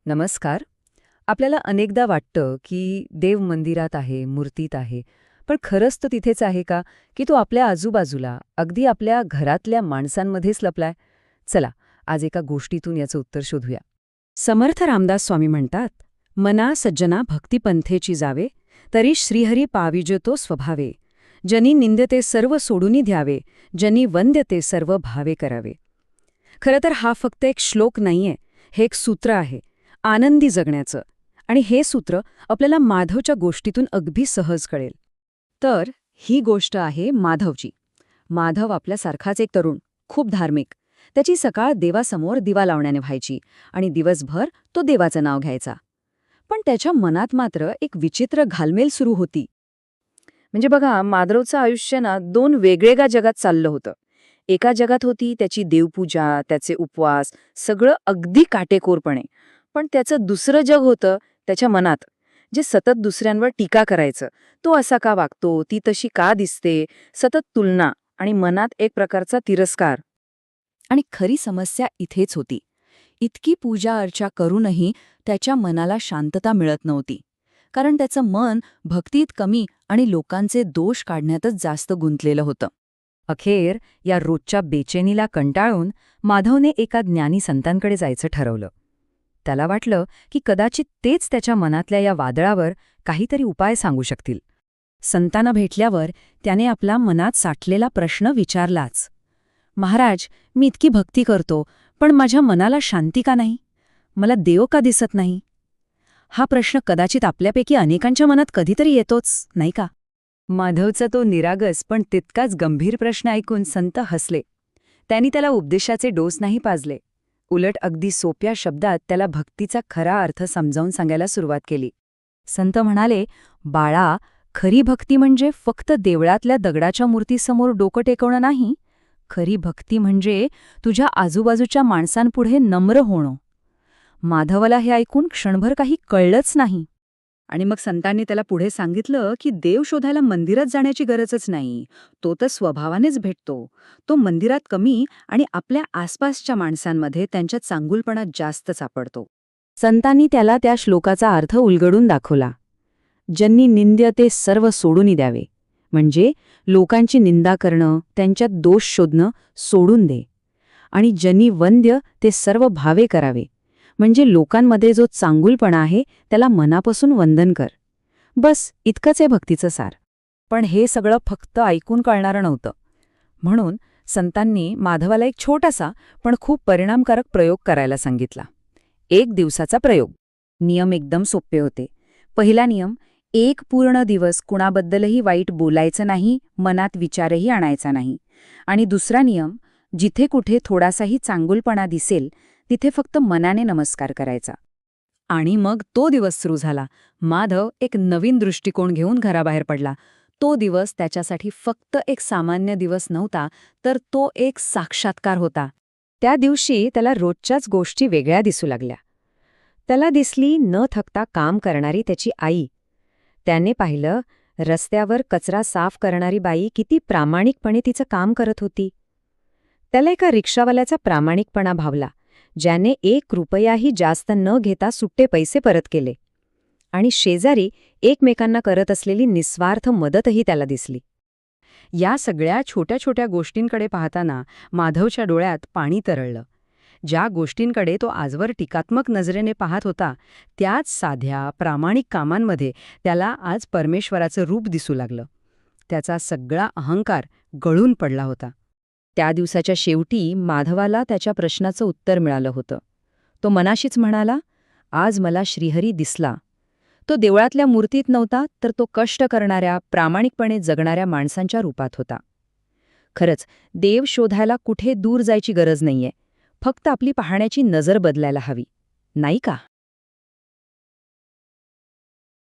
नमस्कार. आपल्याला अनेकदा वाटतं की देव मंदिरात आहे, मूर्तीत आहे. पण खरंच तो तिथेच आहे का? की तो आपल्या आजूबाजूला, अगदी आपल्या घरातल्या माणसांमध्येच लपलाय? चला, आज एका गोष्टीतून याचं उत्तर शोधूया. समर्थ रामदास स्वामी म्हणतात, मना सज्जना भक्तिपंथेची जावे, तरी श्रीहरी पाविजतो स्वभावे. जनी निंद्यते सर्व सोडूनी द्यावे, जनी वंद्यते सर्व भावे करावे. खरं तर हा फक्त एक श्लोक नाहीये, हे एक सूत्र आहे आनंदी जगण्याचं. आणि हे सूत्र आपल्याला माधवच्या गोष्टीतून अगदी सहज कळेल. तर ही गोष्ट आहे माधवची. माधव आपल्यासारखाच एक तरुण, खूप धार्मिक. त्याची सकाळ देवासमोर दिवा लावण्याने व्हायची आणि दिवसभर तो देवाचं नाव घ्यायचा. पण त्याच्या मनात मात्र एक विचित्र घालमेल सुरू होती. म्हणजे बघा, माधवचं आयुष्य ना दोन वेगवेगळ्या जगात चाललं होतं. एका जगात होती त्याची देवपूजा, त्याचे उपवास, सगळं अगदी काटेकोरपणे. पण त्याचं दुसरं जग होतं त्याच्या मनात, जे सतत दुसऱ्यांवर टीका करायचं. तो असा का वागतो, ती तशी का दिसते, सतत तुलना आणि मनात एक प्रकारचा तिरस्कार. आणि खरी समस्या इथेच होती. इतकी पूजा अर्चा करूनही त्याच्या मनाला शांतता मिळत नव्हती. कारण त्याचं मन भक्तीत कमी आणि लोकांचे दोष काढण्यातच जास्त गुंतलेलं होतं. अखेर या रोजच्या बेचैनीला कंटाळून माधवने एका ज्ञानी संतांकडे जायचं ठरवलं. त्याला वाटलं की कदाचित तेच त्याच्या मनातल्या या वादळावर काहीतरी उपाय सांगू शकतील. संतांना भेटल्यावर त्याने आपला मनात साठलेला प्रश्न विचारलाच. महाराज, मी इतकी भक्ती करतो, पण माझ्या मनाला शांती का नाही? मला देव का दिसत नाही? हा प्रश्न कदाचित आपल्यापैकी अनेकांच्या मनात कधीतरी येतोच, नाही का? माधवचा तो निरागस पण तितकाच गंभीर प्रश्न ऐकून संत हसले. त्यांनी त्याला उपदेशाचे डोस नाही पाजले. उलट अगदी सोप्या शब्दात त्याला भक्तीचा खरा अर्थ समजावून सांगायला सुरुवात केली. संत म्हणाले, बाळा, खरी भक्ती म्हणजे फक्त देवळातल्या दगडाच्या मूर्तीसमोर डोकं टेकवणं नाही. खरी भक्ती म्हणजे तुझ्या आजूबाजूच्या माणसांपुढे नम्र होणं. माधवला हे ऐकून क्षणभर काही कळलंच नाही. आणि मग संतांनी त्याला पुढे सांगितलं की देव शोधायला मंदिरात जाण्याची गरजच नाही. तो तर स्वभावानेच भेटतो. तो मंदिरात कमी आणि आपल्या आसपासच्या माणसांमध्ये त्यांच्या चांगुलपणात जास्त सापडतो. संतांनी त्याला त्या श्लोकाचा अर्थ उलगडून दाखवला. ज्यांनी निंद्य ते सर्व सोडून द्यावे, म्हणजे लोकांची निंदा करणं, त्यांच्यात दोष शोधणं सोडून दे. आणि ज्यांनी वंद्य ते सर्व भावे करावे, म्हणजे लोकांमध्ये जो चांगुलपणा आहे त्याला मनापासून वंदन कर. बस इतकंच आहे भक्तीचं सार. पण हे सगळं फक्त ऐकून कळणारं नव्हतं. म्हणून संतांनी माधवाला एक छोटासा पण खूप परिणामकारक प्रयोग करायला सांगितला. 1 दिवसाचा प्रयोग. नियम एकदम सोपे होते. पहिला नियम, 1 पूर्ण दिवस कुणाबद्दलही वाईट बोलायचं नाही, मनात विचारही आणायचा नाही. आणि दुसरा नियम, जिथे कुठे थोडासाही चांगुलपणा दिसेल तिथे फक्त मनाने नमस्कार करायचा. आणि मग तो दिवस सुरू झाला. माधव एक नवीन दृष्टिकोन घेऊन घराबाहेर पडला. तो दिवस त्याच्यासाठी फक्त एक सामान्य दिवस नव्हता, तर तो एक साक्षात्कार होता. त्या दिवशी त्याला रोजच्याच गोष्टी वेगळ्या दिसू लागल्या. त्याला दिसली न थकता काम करणारी त्याची आई. त्याने पाहिलं रस्त्यावर कचरा साफ करणारी बाई किती प्रामाणिकपणे तिचं काम करत होती. त्याला एका रिक्षावाल्याचा प्रामाणिकपणा भावला, ज्याने 1 रुपयाही जास्त न घेता सुट्टे पैसे परत केले. आणि शेजारी एकमेकांना करत असलेली निस्वार्थ मदतही त्याला दिसली. या सगळ्या छोट्या छोट्या गोष्टींकडे पाहताना माधवच्या डोळ्यात पाणी तरळलं. ज्या गोष्टींकडे तो आजवर टीकात्मक नजरेने पाहत होता, त्याच साध्या प्रामाणिक कामांमध्ये त्याला आज परमेश्वराचं रूप दिसू लागलं. त्याचा सगळा अहंकार गळून पडला होता. त्या दिवसाच्या शेवटी माधवाला त्याच्या प्रश्नाचं उत्तर मिळालं होतं. तो मनाशीच म्हणाला, आज मला श्रीहरी दिसला. तो देवळातल्या मूर्तीत नव्हता, तर तो कष्ट करणाऱ्या, प्रामाणिकपणे जगणाऱ्या माणसांच्या रूपात होता. खरंच, देव शोधायला कुठे दूर जायची गरज नाहीये. फक्त आपली पाहण्याची नजर बदलायला हवी, नाही का?